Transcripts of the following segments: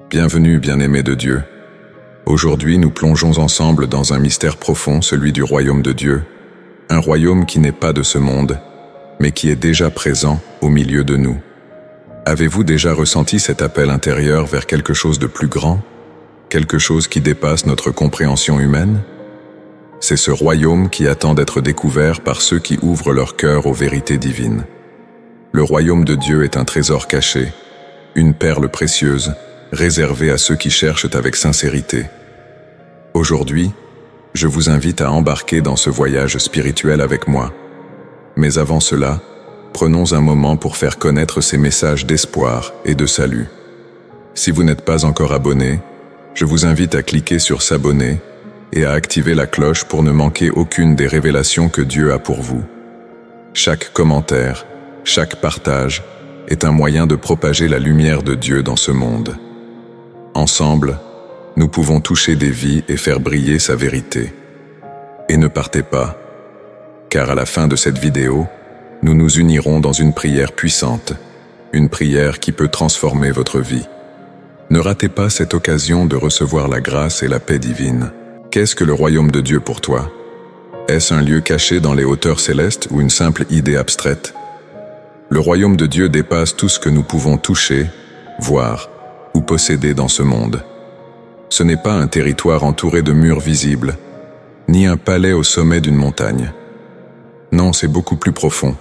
Bienvenue, bien-aimés de Dieu. Aujourd'hui, nous plongeons ensemble dans un mystère profond, celui du royaume de Dieu. Un royaume qui n'est pas de ce monde, mais qui est déjà présent au milieu de nous. Avez-vous déjà ressenti cet appel intérieur vers quelque chose de plus grand, quelque chose qui dépasse notre compréhension humaine? C'est ce royaume qui attend d'être découvert par ceux qui ouvrent leur cœur aux vérités divines. Le royaume de Dieu est un trésor caché, une perle précieuse, réservée à ceux qui cherchent avec sincérité. Aujourd'hui, je vous invite à embarquer dans ce voyage spirituel avec moi. Mais avant cela, prenons un moment pour faire connaître ces messages d'espoir et de salut. Si vous n'êtes pas encore abonné, je vous invite à cliquer sur s'abonner et à activer la cloche pour ne manquer aucune des révélations que Dieu a pour vous. Chaque commentaire, chaque partage est un moyen de propager la lumière de Dieu dans ce monde. Ensemble, nous pouvons toucher des vies et faire briller sa vérité. Et ne partez pas, car à la fin de cette vidéo, nous nous unirons dans une prière puissante, une prière qui peut transformer votre vie. Ne ratez pas cette occasion de recevoir la grâce et la paix divine. Qu'est-ce que le royaume de Dieu pour toi? Est-ce un lieu caché dans les hauteurs célestes ou une simple idée abstraite? Le royaume de Dieu dépasse tout ce que nous pouvons toucher, voir ou posséder dans ce monde. Ce n'est pas un territoire entouré de murs visibles, ni un palais au sommet d'une montagne. Non, c'est beaucoup plus profond.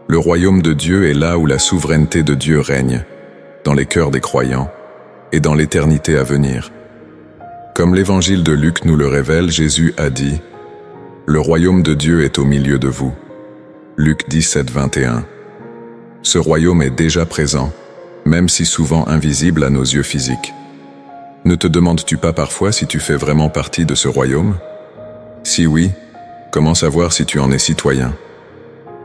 Le royaume de Dieu est là où la souveraineté de Dieu règne, dans les cœurs des croyants et dans l'éternité à venir. Comme l'évangile de Luc nous le révèle, Jésus a dit « Le royaume de Dieu est au milieu de vous ». Luc 17, 21. Ce royaume est déjà présent, même si souvent invisible à nos yeux physiques. Ne te demandes-tu pas parfois si tu fais vraiment partie de ce royaume? Si oui, comment savoir si tu en es citoyen?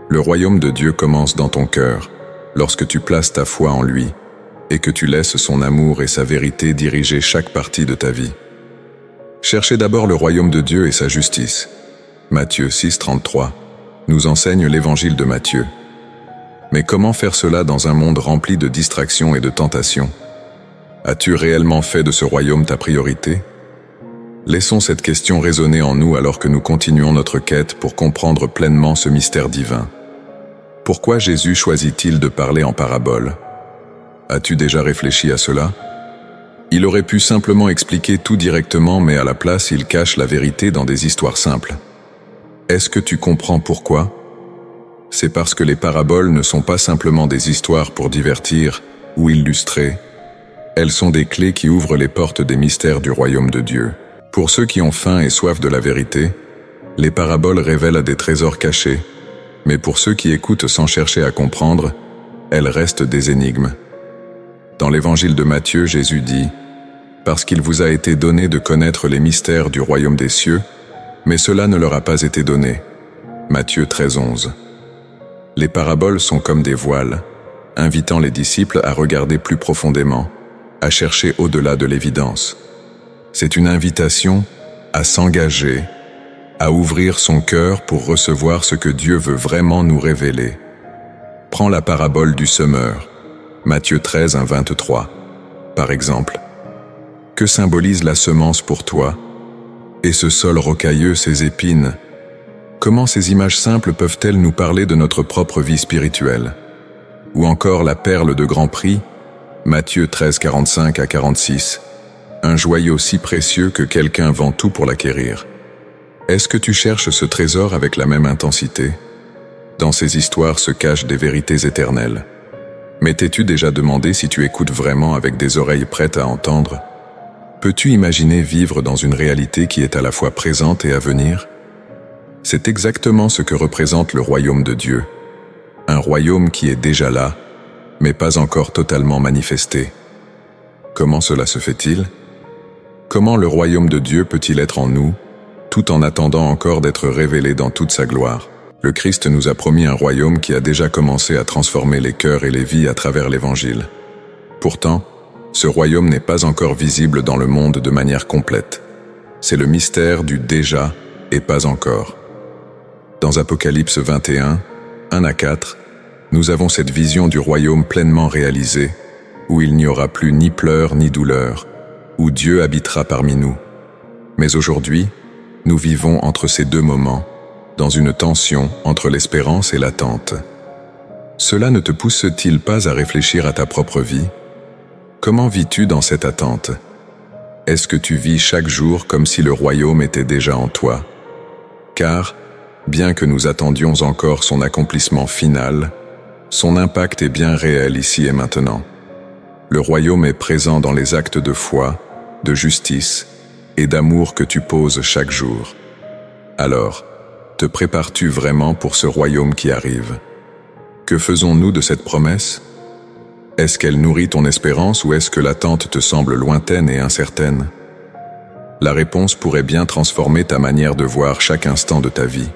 Le royaume de Dieu commence dans ton cœur, lorsque tu places ta foi en lui, et que tu laisses son amour et sa vérité diriger chaque partie de ta vie. Cherchez d'abord le royaume de Dieu et sa justice. Matthieu 6, 33 nous enseigne l'évangile de Matthieu. Mais comment faire cela dans un monde rempli de distractions et de tentations? As-tu réellement fait de ce royaume ta priorité? Laissons cette question résonner en nous alors que nous continuons notre quête pour comprendre pleinement ce mystère divin. Pourquoi Jésus choisit-il de parler en parabole? As-tu déjà réfléchi à cela? Il aurait pu simplement expliquer tout directement, mais à la place, il cache la vérité dans des histoires simples. Est-ce que tu comprends pourquoi? C'est parce que les paraboles ne sont pas simplement des histoires pour divertir ou illustrer. Elles sont des clés qui ouvrent les portes des mystères du royaume de Dieu. Pour ceux qui ont faim et soif de la vérité, les paraboles révèlent des trésors cachés, mais pour ceux qui écoutent sans chercher à comprendre, elles restent des énigmes. Dans l'évangile de Matthieu, Jésus dit « Parce qu'il vous a été donné de connaître les mystères du royaume des cieux, mais cela ne leur a pas été donné. » Matthieu 13, 11. Les paraboles sont comme des voiles, invitant les disciples à regarder plus profondément, à chercher au-delà de l'évidence. C'est une invitation à s'engager, à ouvrir son cœur pour recevoir ce que Dieu veut vraiment nous révéler. Prends la parabole du semeur, Matthieu 13, 1, 23, par exemple. Que symbolise la semence pour toi? Et ce sol rocailleux, ces épines? Comment ces images simples peuvent-elles nous parler de notre propre vie spirituelle? Ou encore la perle de grand prix, Matthieu 13, 45 à 46, un joyau si précieux que quelqu'un vend tout pour l'acquérir. Est-ce que tu cherches ce trésor avec la même intensité? Dans ces histoires se cachent des vérités éternelles. Mais t'es-tu déjà demandé si tu écoutes vraiment avec des oreilles prêtes à entendre? Peux-tu imaginer vivre dans une réalité qui est à la fois présente et à venir? C'est exactement ce que représente le royaume de Dieu. Un royaume qui est déjà là, mais pas encore totalement manifesté. Comment cela se fait-il? Comment le royaume de Dieu peut-il être en nous, tout en attendant encore d'être révélé dans toute sa gloire? Le Christ nous a promis un royaume qui a déjà commencé à transformer les cœurs et les vies à travers l'Évangile. Pourtant, ce royaume n'est pas encore visible dans le monde de manière complète. C'est le mystère du déjà et pas encore. Dans Apocalypse 21, 1 à 4, nous avons cette vision du royaume pleinement réalisée, où il n'y aura plus ni pleurs ni douleur, où Dieu habitera parmi nous. Mais aujourd'hui, nous vivons entre ces deux moments, dans une tension entre l'espérance et l'attente. Cela ne te pousse-t-il pas à réfléchir à ta propre vie? Comment vis-tu dans cette attente? Est-ce que tu vis chaque jour comme si le royaume était déjà en toi? Car, bien que nous attendions encore son accomplissement final, son impact est bien réel ici et maintenant. Le royaume est présent dans les actes de foi, de justice et d'amour que tu poses chaque jour. Alors, te prépares-tu vraiment pour ce royaume qui arrive? Que faisons-nous de cette promesse? Est-ce qu'elle nourrit ton espérance ou est-ce que l'attente te semble lointaine et incertaine? La réponse pourrait bien transformer ta manière de voir chaque instant de ta vie.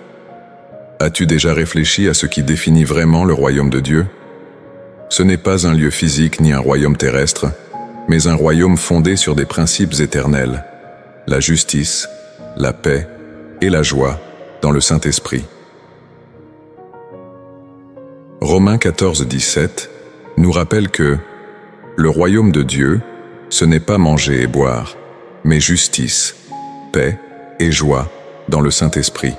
As-tu déjà réfléchi à ce qui définit vraiment le royaume de Dieu? Ce n'est pas un lieu physique ni un royaume terrestre, mais un royaume fondé sur des principes éternels, la justice, la paix et la joie dans le Saint-Esprit. Romains 14, 17 nous rappelle que le royaume de Dieu, ce n'est pas manger et boire, mais justice, paix et joie dans le Saint-Esprit.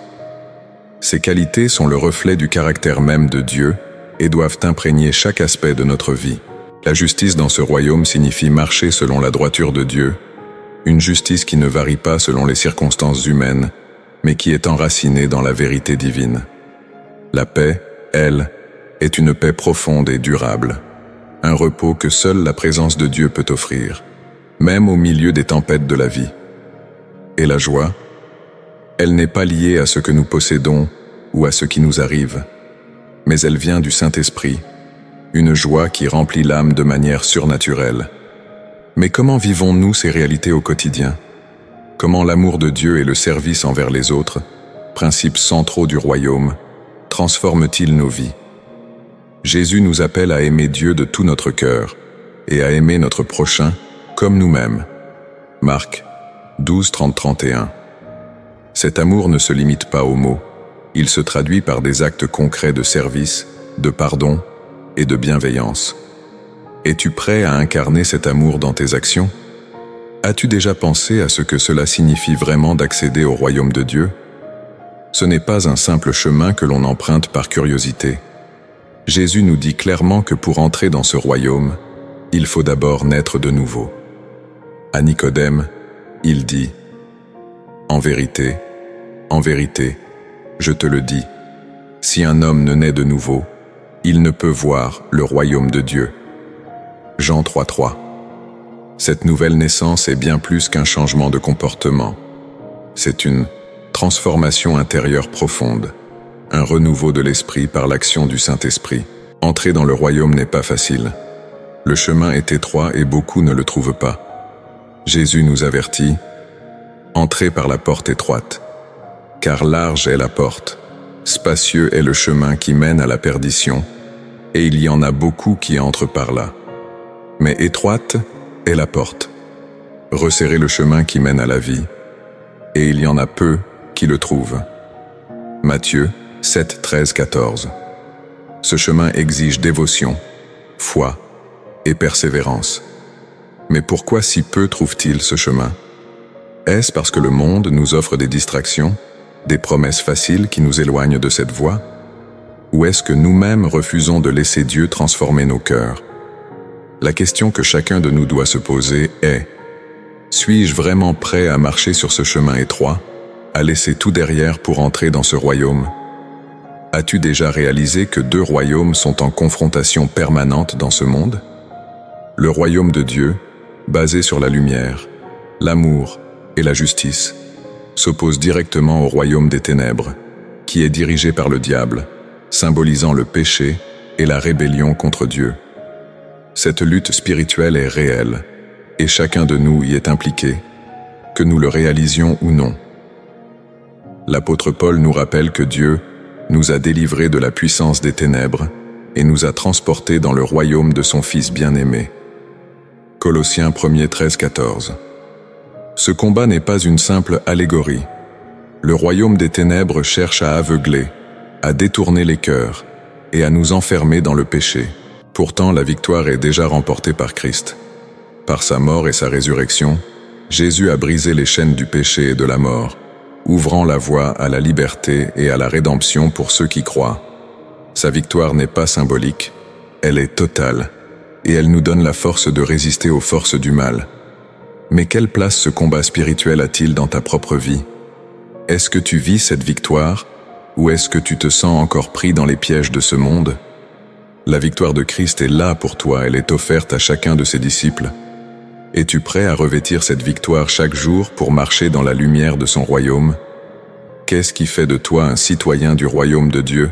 Ces qualités sont le reflet du caractère même de Dieu et doivent imprégner chaque aspect de notre vie. La justice dans ce royaume signifie marcher selon la droiture de Dieu, une justice qui ne varie pas selon les circonstances humaines, mais qui est enracinée dans la vérité divine. La paix, elle, est une paix profonde et durable, un repos que seule la présence de Dieu peut offrir, même au milieu des tempêtes de la vie. Et la joie, elle n'est pas liée à ce que nous possédons ou à ce qui nous arrive, mais elle vient du Saint-Esprit, une joie qui remplit l'âme de manière surnaturelle. Mais comment vivons-nous ces réalités au quotidien? Comment l'amour de Dieu et le service envers les autres, principes centraux du royaume, transforment-ils nos vies? Jésus nous appelle à aimer Dieu de tout notre cœur et à aimer notre prochain comme nous-mêmes. Marc 12, 30, 31. Cet amour ne se limite pas aux mots, il se traduit par des actes concrets de service, de pardon et de bienveillance. Es-tu prêt à incarner cet amour dans tes actions? As-tu déjà pensé à ce que cela signifie vraiment d'accéder au royaume de Dieu? Ce n'est pas un simple chemin que l'on emprunte par curiosité. Jésus nous dit clairement que pour entrer dans ce royaume, il faut d'abord naître de nouveau. À Nicodème, il dit « En vérité, je te le dis, si un homme ne naît de nouveau, il ne peut voir le royaume de Dieu. » Jean 3,3. Cette nouvelle naissance est bien plus qu'un changement de comportement. C'est une transformation intérieure profonde, un renouveau de l'esprit par l'action du Saint-Esprit. Entrer dans le royaume n'est pas facile. Le chemin est étroit et beaucoup ne le trouvent pas. Jésus nous avertit « Entrez par la porte étroite, car large est la porte, spacieux est le chemin qui mène à la perdition, et il y en a beaucoup qui entrent par là. Mais étroite est la porte. Resserrez le chemin qui mène à la vie, et il y en a peu qui le trouvent. » Matthieu 7, 13, 14. Ce chemin exige dévotion, foi et persévérance. Mais pourquoi si peu trouvent-ils ce chemin? Est-ce parce que le monde nous offre des distractions, des promesses faciles qui nous éloignent de cette voie? Ou est-ce que nous-mêmes refusons de laisser Dieu transformer nos cœurs? La question que chacun de nous doit se poser est: suis-je vraiment prêt à marcher sur ce chemin étroit, à laisser tout derrière pour entrer dans ce royaume? As-tu déjà réalisé que deux royaumes sont en confrontation permanente dans ce monde? Le royaume de Dieu, basé sur la lumière, l'amour et la justice, s'oppose directement au royaume des ténèbres, qui est dirigé par le diable, symbolisant le péché et la rébellion contre Dieu. Cette lutte spirituelle est réelle, et chacun de nous y est impliqué, que nous le réalisions ou non. L'apôtre Paul nous rappelle que Dieu nous a délivrés de la puissance des ténèbres et nous a transportés dans le royaume de son Fils bien-aimé. Colossiens 1, 13, 14. Ce combat n'est pas une simple allégorie. Le royaume des ténèbres cherche à aveugler, à détourner les cœurs et à nous enfermer dans le péché. Pourtant, la victoire est déjà remportée par Christ. Par sa mort et sa résurrection, Jésus a brisé les chaînes du péché et de la mort, ouvrant la voie à la liberté et à la rédemption pour ceux qui croient. Sa victoire n'est pas symbolique, elle est totale, et elle nous donne la force de résister aux forces du mal. Mais quelle place ce combat spirituel a-t-il dans ta propre vie? Est-ce que tu vis cette victoire, ou est-ce que tu te sens encore pris dans les pièges de ce monde? La victoire de Christ est là pour toi, elle est offerte à chacun de ses disciples. Es-tu prêt à revêtir cette victoire chaque jour pour marcher dans la lumière de son royaume? Qu'est-ce qui fait de toi un citoyen du royaume de Dieu?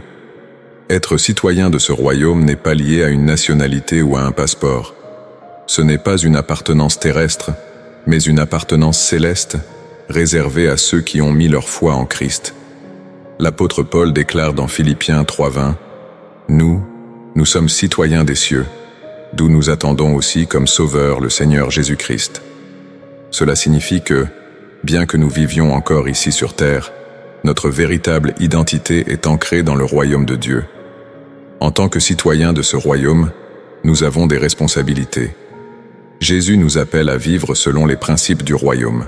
Être citoyen de ce royaume n'est pas lié à une nationalité ou à un passeport. Ce n'est pas une appartenance terrestre, mais une appartenance céleste, réservée à ceux qui ont mis leur foi en Christ. L'apôtre Paul déclare dans Philippiens 3:20 « Nous sommes citoyens des cieux, d'où nous attendons aussi comme sauveur le Seigneur Jésus-Christ. » Cela signifie que, bien que nous vivions encore ici sur terre, notre véritable identité est ancrée dans le royaume de Dieu. En tant que citoyens de ce royaume, nous avons des responsabilités. Jésus nous appelle à vivre selon les principes du royaume: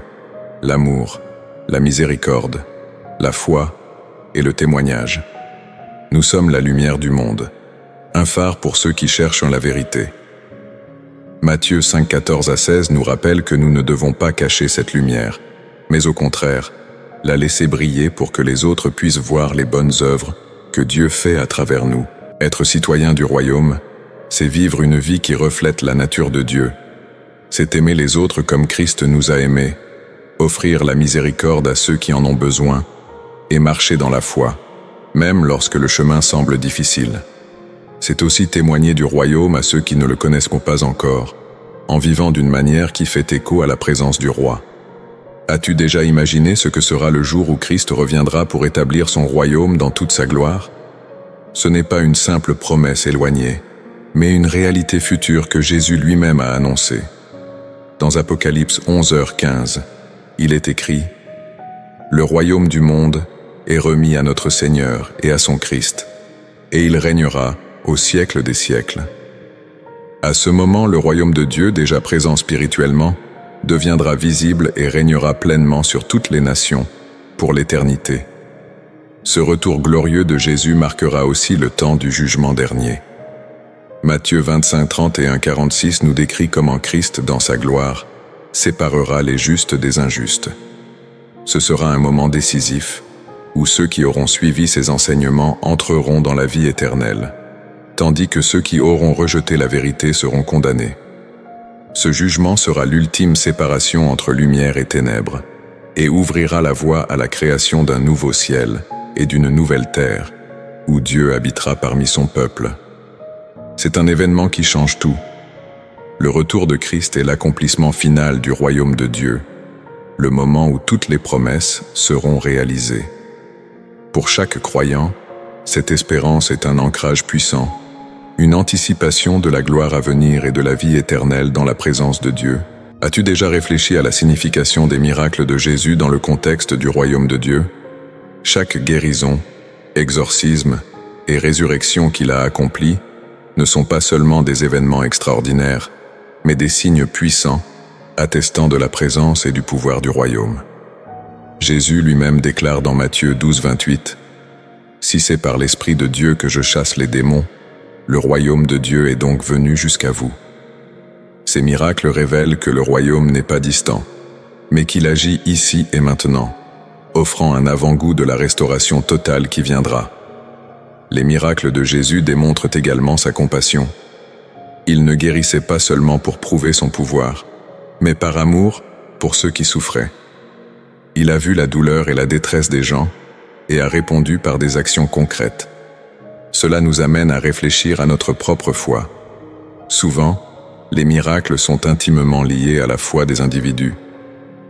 l'amour, la miséricorde, la foi et le témoignage. Nous sommes la lumière du monde, un phare pour ceux qui cherchent la vérité. Matthieu 5:14-16 nous rappelle que nous ne devons pas cacher cette lumière, mais au contraire, la laisser briller pour que les autres puissent voir les bonnes œuvres que Dieu fait à travers nous. Être citoyen du royaume, c'est vivre une vie qui reflète la nature de Dieu. C'est aimer les autres comme Christ nous a aimés, offrir la miséricorde à ceux qui en ont besoin, et marcher dans la foi, même lorsque le chemin semble difficile. C'est aussi témoigner du royaume à ceux qui ne le connaissent pas encore, en vivant d'une manière qui fait écho à la présence du roi. As-tu déjà imaginé ce que sera le jour où Christ reviendra pour établir son royaume dans toute sa gloire? Ce n'est pas une simple promesse éloignée, mais une réalité future que Jésus lui-même a annoncée. Dans Apocalypse 11h15, il est écrit « Le royaume du monde est remis à notre Seigneur et à son Christ, et il régnera au siècle des siècles. » À ce moment, le royaume de Dieu, déjà présent spirituellement, deviendra visible et régnera pleinement sur toutes les nations, pour l'éternité. Ce retour glorieux de Jésus marquera aussi le temps du jugement dernier. Matthieu 25:31-46 nous décrit comment Christ, dans sa gloire, séparera les justes des injustes. Ce sera un moment décisif, où ceux qui auront suivi ses enseignements entreront dans la vie éternelle, tandis que ceux qui auront rejeté la vérité seront condamnés. Ce jugement sera l'ultime séparation entre lumière et ténèbres, et ouvrira la voie à la création d'un nouveau ciel et d'une nouvelle terre, où Dieu habitera parmi son peuple. C'est un événement qui change tout. Le retour de Christ est l'accomplissement final du royaume de Dieu, le moment où toutes les promesses seront réalisées. Pour chaque croyant, cette espérance est un ancrage puissant, une anticipation de la gloire à venir et de la vie éternelle dans la présence de Dieu. As-tu déjà réfléchi à la signification des miracles de Jésus dans le contexte du royaume de Dieu? Chaque guérison, exorcisme et résurrection qu'il a accompli ne sont pas seulement des événements extraordinaires, mais des signes puissants, attestant de la présence et du pouvoir du royaume. Jésus lui-même déclare dans Matthieu 12:28 « Si c'est par l'Esprit de Dieu que je chasse les démons, le royaume de Dieu est donc venu jusqu'à vous. » Ces miracles révèlent que le royaume n'est pas distant, mais qu'il agit ici et maintenant, offrant un avant-goût de la restauration totale qui viendra. Les miracles de Jésus démontrent également sa compassion. Il ne guérissait pas seulement pour prouver son pouvoir, mais par amour pour ceux qui souffraient. Il a vu la douleur et la détresse des gens et a répondu par des actions concrètes. Cela nous amène à réfléchir à notre propre foi. Souvent, les miracles sont intimement liés à la foi des individus.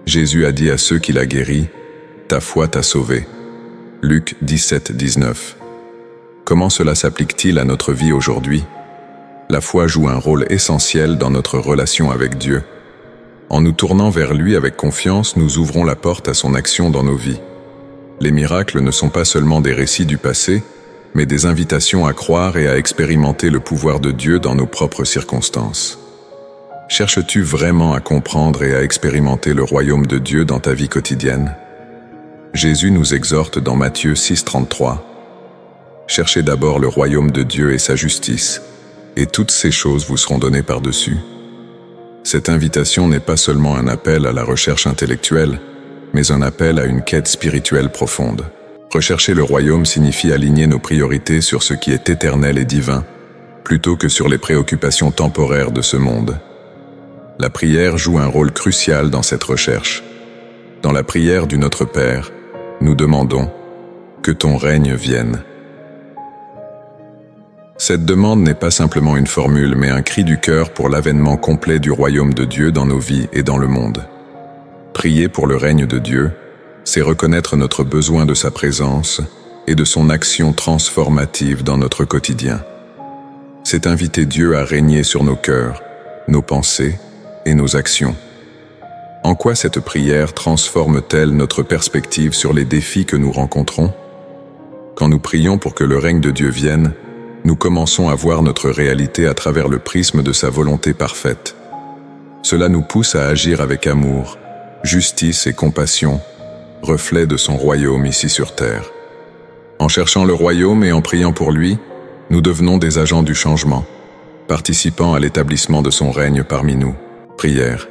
Jésus a dit à ceux qu'il a guéris « Ta foi t'a sauvé » Luc 17:19. Comment cela s'applique-t-il à notre vie aujourd'hui? La foi joue un rôle essentiel dans notre relation avec Dieu. En nous tournant vers lui avec confiance, nous ouvrons la porte à son action dans nos vies. Les miracles ne sont pas seulement des récits du passé, mais des invitations à croire et à expérimenter le pouvoir de Dieu dans nos propres circonstances. Cherches-tu vraiment à comprendre et à expérimenter le royaume de Dieu dans ta vie quotidienne? Jésus nous exhorte dans Matthieu 6,33 « Cherchez d'abord le royaume de Dieu et sa justice, et toutes ces choses vous seront données par-dessus. » Cette invitation n'est pas seulement un appel à la recherche intellectuelle, mais un appel à une quête spirituelle profonde. Rechercher le royaume signifie aligner nos priorités sur ce qui est éternel et divin, plutôt que sur les préoccupations temporaires de ce monde. La prière joue un rôle crucial dans cette recherche. Dans la prière du Notre Père, nous demandons « Que ton règne vienne ». Cette demande n'est pas simplement une formule, mais un cri du cœur pour l'avènement complet du royaume de Dieu dans nos vies et dans le monde. Prier pour le règne de Dieu, c'est reconnaître notre besoin de sa présence et de son action transformative dans notre quotidien. C'est inviter Dieu à régner sur nos cœurs, nos pensées et nos actions. En quoi cette prière transforme-t-elle notre perspective sur les défis que nous rencontrons? Quand nous prions pour que le règne de Dieu vienne, nous commençons à voir notre réalité à travers le prisme de sa volonté parfaite. Cela nous pousse à agir avec amour, justice et compassion, reflet de son royaume ici sur terre. En cherchant le royaume et en priant pour lui, nous devenons des agents du changement, participant à l'établissement de son règne parmi nous. Prière.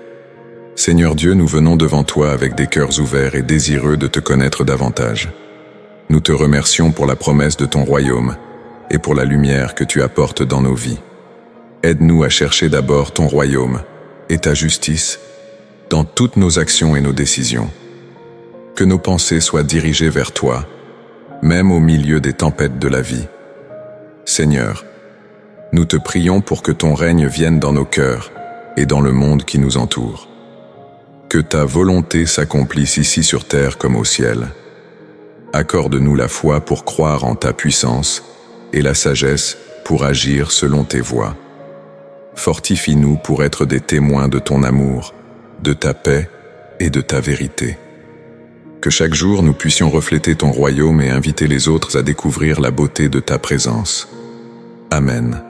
Seigneur Dieu, nous venons devant toi avec des cœurs ouverts et désireux de te connaître davantage. Nous te remercions pour la promesse de ton royaume et pour la lumière que tu apportes dans nos vies. Aide-nous à chercher d'abord ton royaume et ta justice dans toutes nos actions et nos décisions. Que nos pensées soient dirigées vers toi, même au milieu des tempêtes de la vie. Seigneur, nous te prions pour que ton règne vienne dans nos cœurs et dans le monde qui nous entoure. Que ta volonté s'accomplisse ici sur terre comme au ciel. Accorde-nous la foi pour croire en ta puissance et la sagesse pour agir selon tes voies. Fortifie-nous pour être des témoins de ton amour, de ta paix et de ta vérité. Que chaque jour nous puissions refléter ton royaume et inviter les autres à découvrir la beauté de ta présence. Amen.